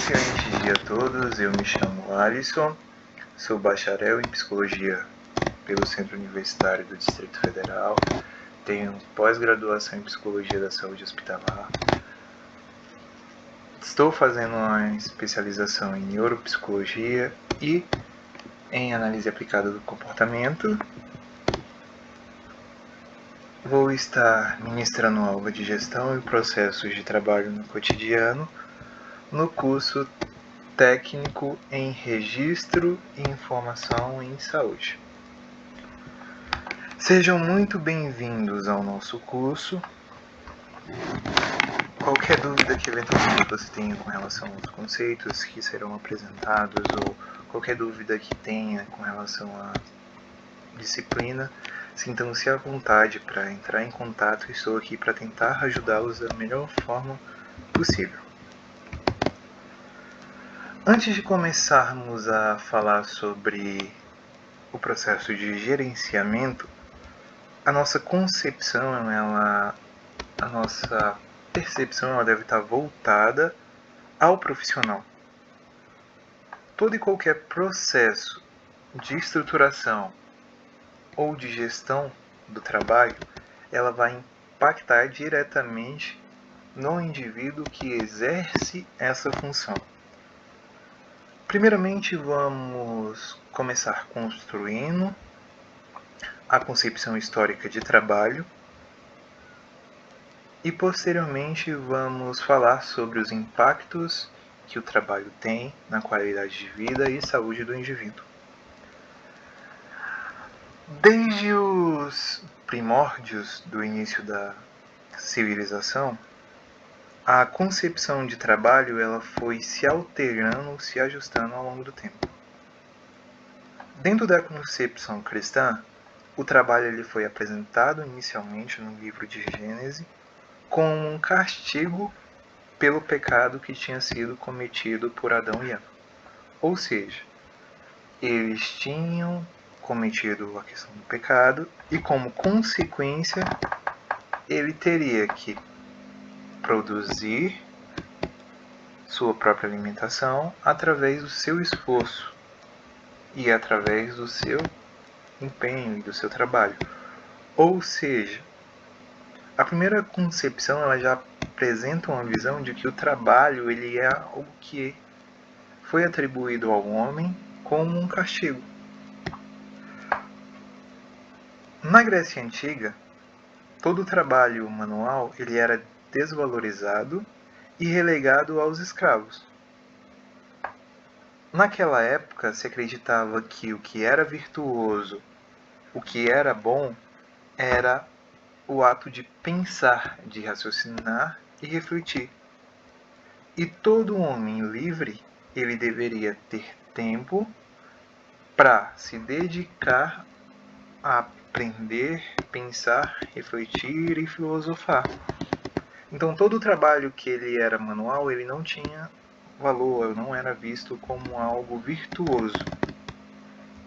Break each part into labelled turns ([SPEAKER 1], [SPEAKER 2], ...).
[SPEAKER 1] excelente dia a todos, eu me chamo Alisson, sou bacharel em Psicologia pelo Centro Universitário do Distrito Federal, tenho pós-graduação em Psicologia da Saúde Hospitalar, estou fazendo uma especialização em Neuropsicologia e em Análise Aplicada do Comportamento. Vou estar ministrando aula de Gestão e Processos de Trabalho no Cotidiano no curso Técnico em Registro e Informação em Saúde. Sejam muito bem-vindos ao nosso curso. Qualquer dúvida que eventualmente você tenha com relação aos conceitos que serão apresentados ou qualquer dúvida que tenha com relação à disciplina, sintam-se à vontade para entrar em contato. Estou aqui para tentar ajudá-los da melhor forma possível. Antes de começarmos a falar sobre o processo de gerenciamento, a nossa concepção, a nossa percepção, ela deve estar voltada ao profissional. Todo e qualquer processo de estruturação ou de gestão do trabalho, ela vai impactar diretamente no indivíduo que exerce essa função. Primeiramente, vamos começar construindo a concepção histórica de trabalho e, posteriormente, vamos falar sobre os impactos que o trabalho tem na qualidade de vida e saúde do indivíduo. Desde os primórdios do início da civilização, a concepção de trabalho ela foi se alterando, se ajustando ao longo do tempo. Dentro da concepção cristã, o trabalho ele foi apresentado inicialmente no livro de Gênesis como um castigo pelo pecado que tinha sido cometido por Adão e Eva. Ou seja, eles tinham cometido a questão do pecado e, como consequência, ele teria que produzir sua própria alimentação através do seu esforço e através do seu empenho e do seu trabalho. Ou seja, a primeira concepção ela já apresenta uma visão de que o trabalho ele é algo que foi atribuído ao homem como um castigo. Na Grécia Antiga, todo o trabalho manual ele era desvalorizado e relegado aos escravos. Naquela época, se acreditava que o que era virtuoso, o que era bom, era o ato de pensar, de raciocinar e refletir. E todo homem livre, ele deveria ter tempo para se dedicar a aprender, pensar, refletir e filosofar. Então todo o trabalho que ele era manual, ele não tinha valor, não era visto como algo virtuoso.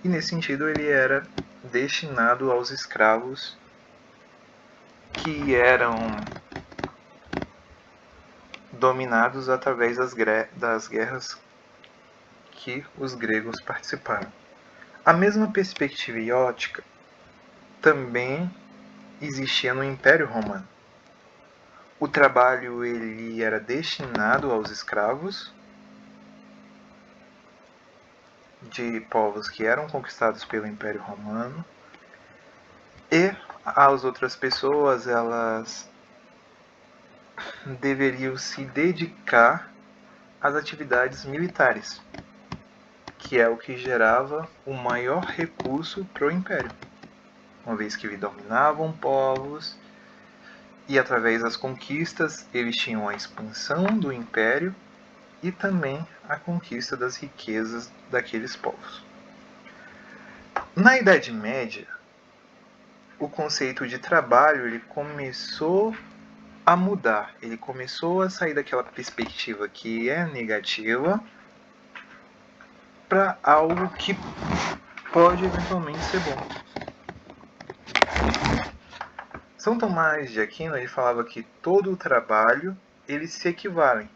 [SPEAKER 1] E nesse sentido ele era destinado aos escravos que eram dominados através das guerras que os gregos participaram. A mesma perspectiva e ótica também existia no Império Romano. O trabalho ele era destinado aos escravos de povos que eram conquistados pelo Império Romano e as outras pessoas elas deveriam se dedicar às atividades militares, que é o que gerava o maior recurso para o Império, uma vez que dominavam povos e através das conquistas eles tinham a expansão do Império e também a conquista das riquezas daqueles povos. Na Idade Média, o conceito de trabalho ele começou a mudar, ele começou a sair daquela perspectiva que é negativa para algo que pode eventualmente ser bom. São Tomás de Aquino ele falava que todo o trabalho eles se equivalem.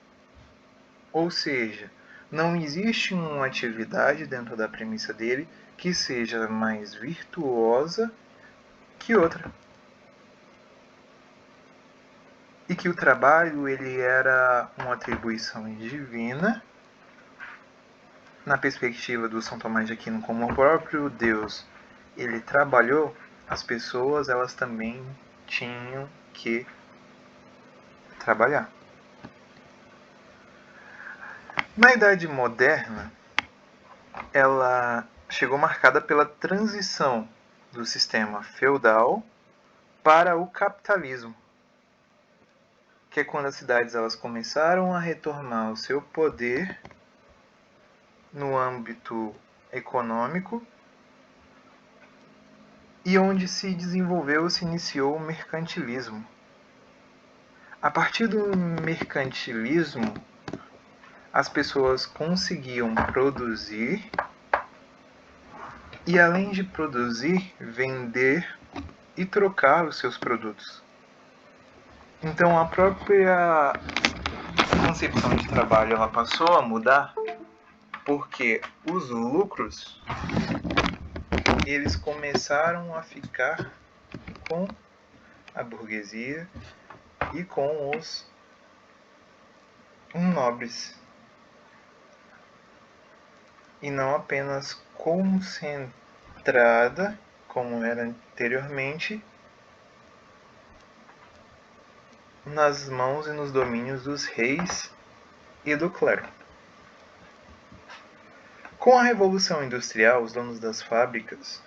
[SPEAKER 1] Ou seja, não existe uma atividade dentro da premissa dele que seja mais virtuosa que outra. E que o trabalho ele era uma atribuição divina, na perspectiva do São Tomás de Aquino, como o próprio Deus ele trabalhou, as pessoas elas também tinham que trabalhar. Na Idade Moderna, ela chegou marcada pela transição do sistema feudal para o capitalismo, que é quando as cidades elas começaram a retomar o seu poder no âmbito econômico e onde se desenvolveu, se iniciou o mercantilismo. A partir do mercantilismo, as pessoas conseguiam produzir e, além de produzir, vender e trocar os seus produtos. Então, a própria concepção de trabalho ela passou a mudar porque os lucros eles começaram a ficar com a burguesia e com os nobres, e não apenas concentrada, como era anteriormente, nas mãos e nos domínios dos reis e do clero. Com a Revolução Industrial, os donos das fábricas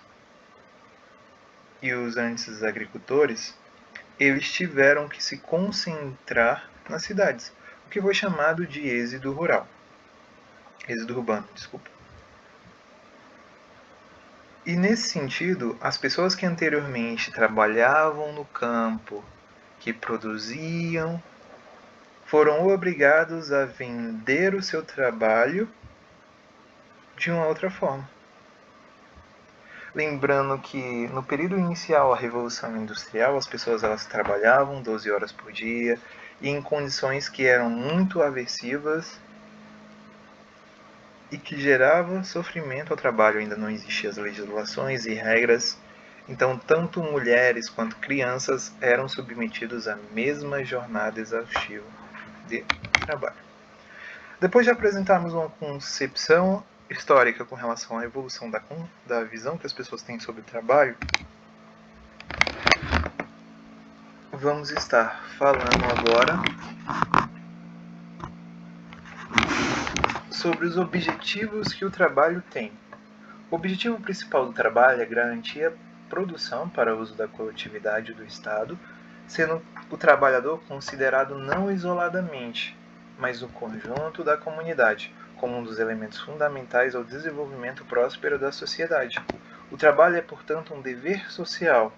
[SPEAKER 1] e os antes agricultores, eles tiveram que se concentrar nas cidades, o que foi chamado de êxodo rural. Êxodo urbano, desculpa. E nesse sentido, as pessoas que anteriormente trabalhavam no campo, que produziam, foram obrigados a vender o seu trabalho de uma outra forma. Lembrando que no período inicial da Revolução Industrial, as pessoas elas trabalhavam 12 horas por dia e em condições que eram muito aversivas e que gerava sofrimento ao trabalho. Ainda não existiam as legislações e regras, então tanto mulheres quanto crianças eram submetidos à mesma jornada exaustiva de trabalho. Depois de apresentarmos uma concepção histórica com relação à evolução da visão que as pessoas têm sobre o trabalho, vamos estar falando agora sobre os objetivos que o trabalho tem. O objetivo principal do trabalho é garantir a produção para uso da coletividade do Estado, sendo o trabalhador considerado não isoladamente, mas o conjunto da comunidade, como um dos elementos fundamentais ao desenvolvimento próspero da sociedade. O trabalho é, portanto, um dever social,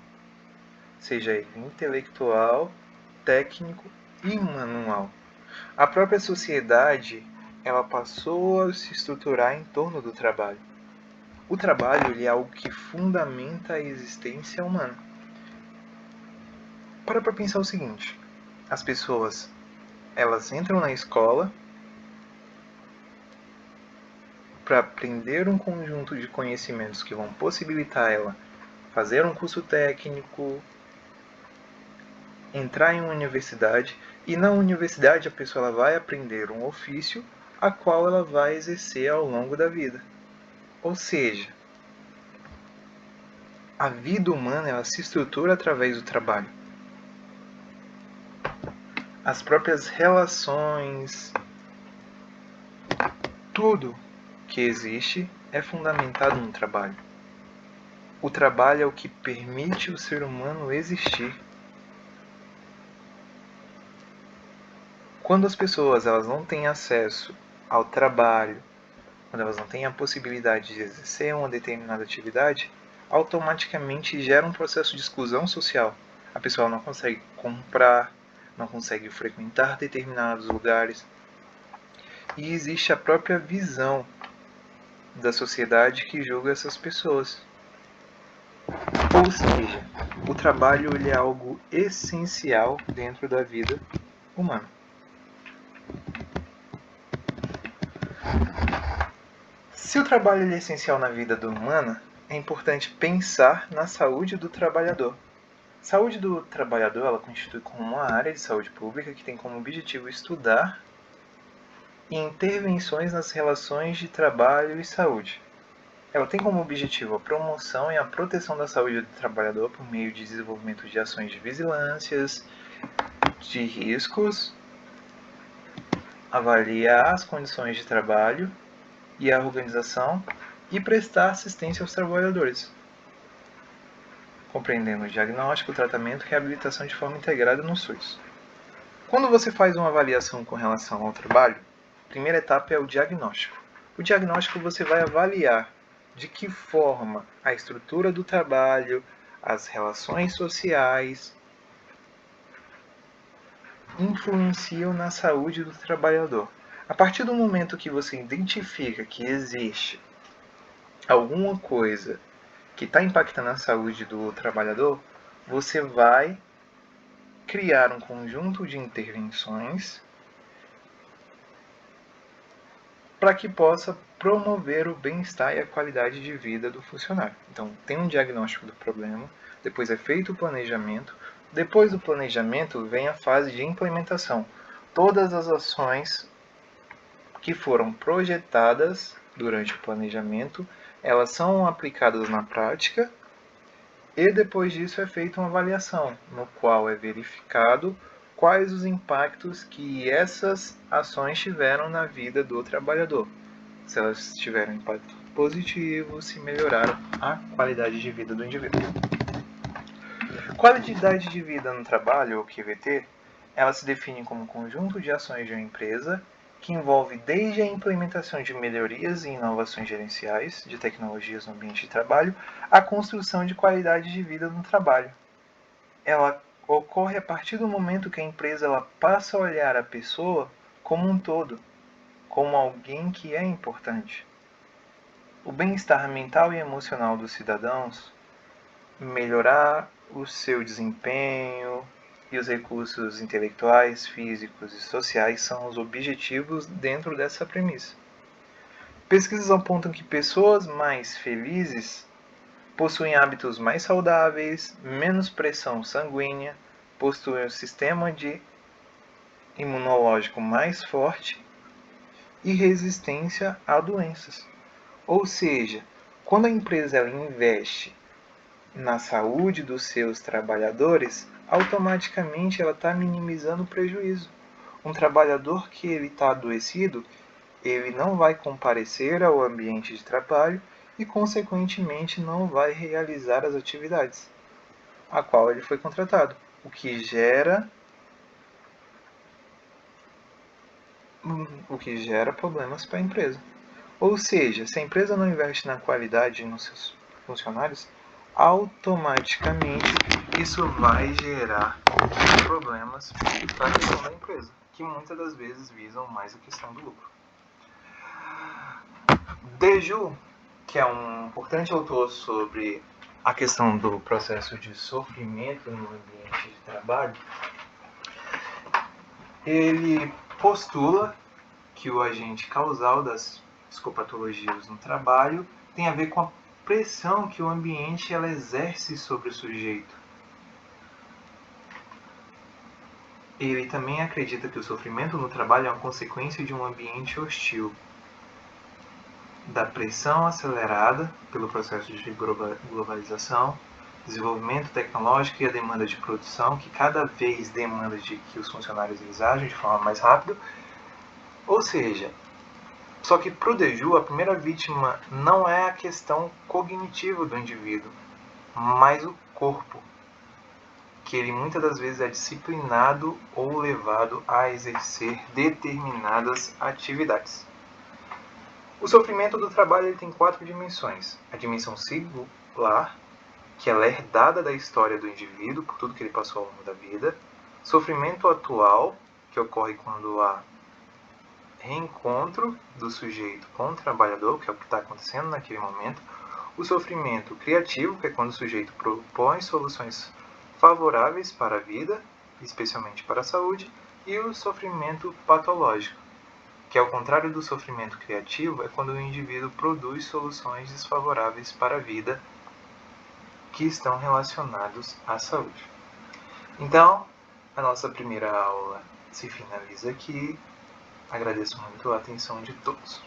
[SPEAKER 1] seja ele intelectual, técnico e manual. A própria sociedade ela passou a se estruturar em torno do trabalho. O trabalho ele é algo que fundamenta a existência humana. Para pensar o seguinte: as pessoas elas entram na escola para aprender um conjunto de conhecimentos que vão possibilitar ela fazer um curso técnico, entrar em uma universidade, e na universidade a pessoa ela vai aprender um ofício a qual ela vai exercer ao longo da vida. Ou seja, a vida humana ela se estrutura através do trabalho. As próprias relações, tudo que existe é fundamentado no trabalho. O trabalho é o que permite o ser humano existir. Quando as pessoas elas não têm acesso ao trabalho, quando elas não têm a possibilidade de exercer uma determinada atividade, automaticamente gera um processo de exclusão social. A pessoa não consegue comprar, não consegue frequentar determinados lugares. E existe a própria visão da sociedade que julga essas pessoas. Ou seja, o trabalho ele é algo essencial dentro da vida humana. Se o trabalho é essencial na vida humana, é importante pensar na saúde do trabalhador. A saúde do trabalhador ela constitui como uma área de saúde pública que tem como objetivo estudar intervenções nas relações de trabalho e saúde. Ela tem como objetivo a promoção e a proteção da saúde do trabalhador por meio de desenvolvimento de ações de vigilâncias, de riscos, avaliar as condições de trabalho e a organização e prestar assistência aos trabalhadores, compreendendo o diagnóstico, tratamento e reabilitação de forma integrada no SUS. Quando você faz uma avaliação com relação ao trabalho, a primeira etapa é o diagnóstico. O diagnóstico você vai avaliar de que forma a estrutura do trabalho, as relações sociais influenciam na saúde do trabalhador. A partir do momento que você identifica que existe alguma coisa que está impactando a saúde do trabalhador, você vai criar um conjunto de intervenções para que possa promover o bem-estar e a qualidade de vida do funcionário. Então, tem um diagnóstico do problema, depois é feito o planejamento, depois do planejamento vem a fase de implementação. Todas as ações que foram projetadas durante o planejamento, elas são aplicadas na prática e depois disso é feita uma avaliação, no qual é verificado quais os impactos que essas ações tiveram na vida do trabalhador. Se elas tiveram impacto positivo, se melhoraram a qualidade de vida do indivíduo. Qualidade de vida no trabalho, ou QVT, ela se define como um conjunto de ações de uma empresa que envolve desde a implementação de melhorias e inovações gerenciais de tecnologias no ambiente de trabalho, à construção de qualidade de vida no trabalho. Ela ocorre a partir do momento que a empresa ela passa a olhar a pessoa como um todo, como alguém que é importante. O bem-estar mental e emocional dos cidadãos, melhorar o seu desempenho e os recursos intelectuais, físicos e sociais são os objetivos dentro dessa premissa. Pesquisas apontam que pessoas mais felizes possuem hábitos mais saudáveis, menos pressão sanguínea, possuem um sistema imunológico mais forte e resistência a doenças. Ou seja, quando a empresa ela investe na saúde dos seus trabalhadores, automaticamente ela está minimizando o prejuízo. Um trabalhador que ele está adoecido, ele não vai comparecer ao ambiente de trabalho e, consequentemente, não vai realizar as atividades a qual ele foi contratado, o que gera problemas para a empresa. Ou seja, se a empresa não investe na qualidade nos seus funcionários, automaticamente isso vai gerar problemas para a questão da empresa, que muitas das vezes visam mais a questão do lucro. Deju, que é um importante autor sobre a questão do processo de sofrimento no ambiente de trabalho, ele postula que o agente causal das psicopatologias no trabalho tem a ver com a pressão que o ambiente ela exerce sobre o sujeito. Ele também acredita que o sofrimento no trabalho é uma consequência de um ambiente hostil, da pressão acelerada pelo processo de globalização, desenvolvimento tecnológico e a demanda de produção, que cada vez demanda de que os funcionários eles agem de forma mais rápida. Ou seja, só que para o Deju, a primeira vítima não é a questão cognitiva do indivíduo, mas o corpo, que ele muitas das vezes é disciplinado ou levado a exercer determinadas atividades. O sofrimento do trabalho ele tem 4 dimensões. A dimensão singular, que ela é herdada da história do indivíduo, por tudo que ele passou ao longo da vida. Sofrimento atual, que ocorre quando há reencontro do sujeito com o trabalhador, que é o que está acontecendo naquele momento. O sofrimento criativo, que é quando o sujeito propõe soluções favoráveis para a vida, especialmente para a saúde. E o sofrimento patológico, que ao contrário do sofrimento criativo, é quando o indivíduo produz soluções desfavoráveis para a vida que estão relacionados à saúde. Então, a nossa primeira aula se finaliza aqui. Agradeço muito a atenção de todos.